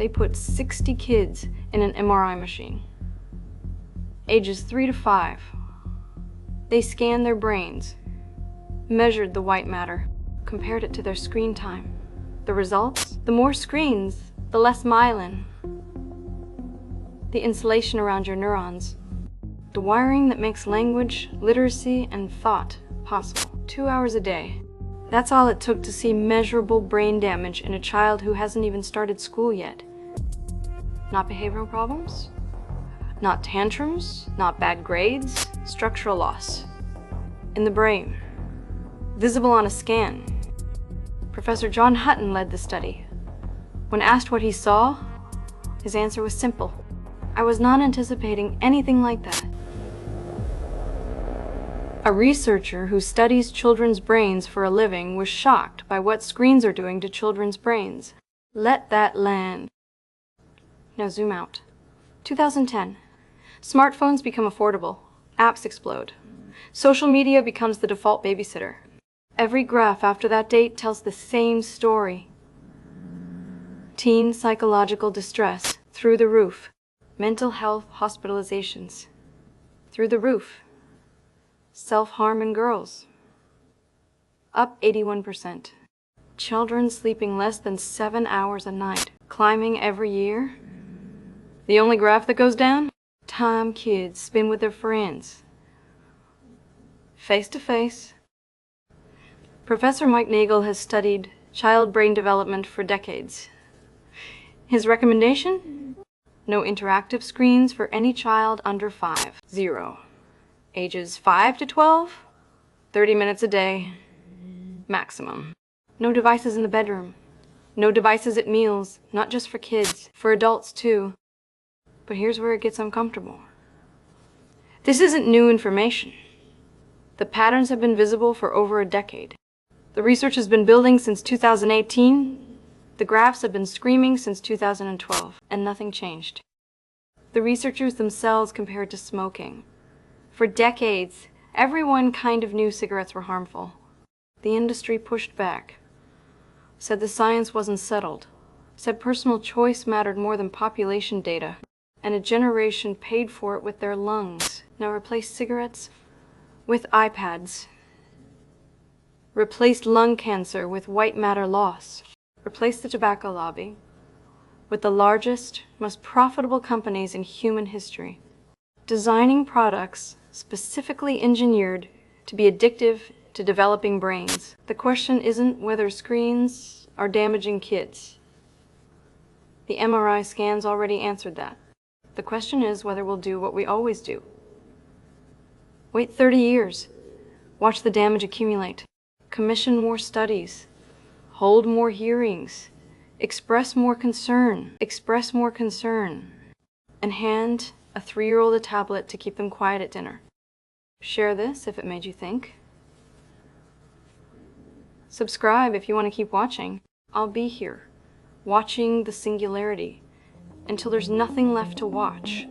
they put 60 kids in an MRI machine, ages 3 to 5. They scanned their brains, measured the white matter, compared it to their screen time. The results? The more screens, the less myelin, the insulation around your neurons, the wiring that makes language, literacy, and thought possible. 2 hours a day. That's all it took to see measurable brain damage in a child who hasn't even started school yet. Not behavioral problems, not tantrums, not bad grades, structural loss. In the brain, visible on a scan. Professor John Hutton led the study. When asked what he saw, his answer was simple. I was not anticipating anything like that. A researcher who studies children's brains for a living was shocked by what screens are doing to children's brains. Let that land. Now zoom out. 2010. Smartphones become affordable. Apps explode. Social media becomes the default babysitter. Every graph after that date tells the same story. Teen psychological distress, through the roof. Mental health hospitalizations, through the roof. Self-harm in girls, up 81%. Children sleeping less than 7 hours a night, climbing every year. The only graph that goes down? Time kids spend with their friends, face to face. Professor Mike Nagel has studied child brain development for decades. His recommendation? No interactive screens for any child under 5. 0. Ages 5 to 12, 30 minutes a day, maximum. No devices in the bedroom. No devices at meals, not just for kids, for adults too. But here's where it gets uncomfortable. This isn't new information. The patterns have been visible for over a decade. The research has been building since 2018. The graphs have been screaming since 2012, and nothing changed. The researchers themselves compared to smoking. For decades, everyone kind of knew cigarettes were harmful. The industry pushed back, said the science wasn't settled, said personal choice mattered more than population data, and a generation paid for it with their lungs. Now replace cigarettes with iPads. Replaced lung cancer with white matter loss. Replace the tobacco lobby with the largest, most profitable companies in human history, designing products specifically engineered to be addictive to developing brains. The question isn't whether screens are damaging kids. The MRI scans already answered that. The question is whether we'll do what we always do. Wait 30 years, watch the damage accumulate, commission more studies, hold more hearings, express more concern, and hand a 3-year-old a tablet to keep them quiet at dinner. Share this if it made you think. Subscribe if you want to keep watching. I'll be here, watching the Singularity, until there's nothing left to watch.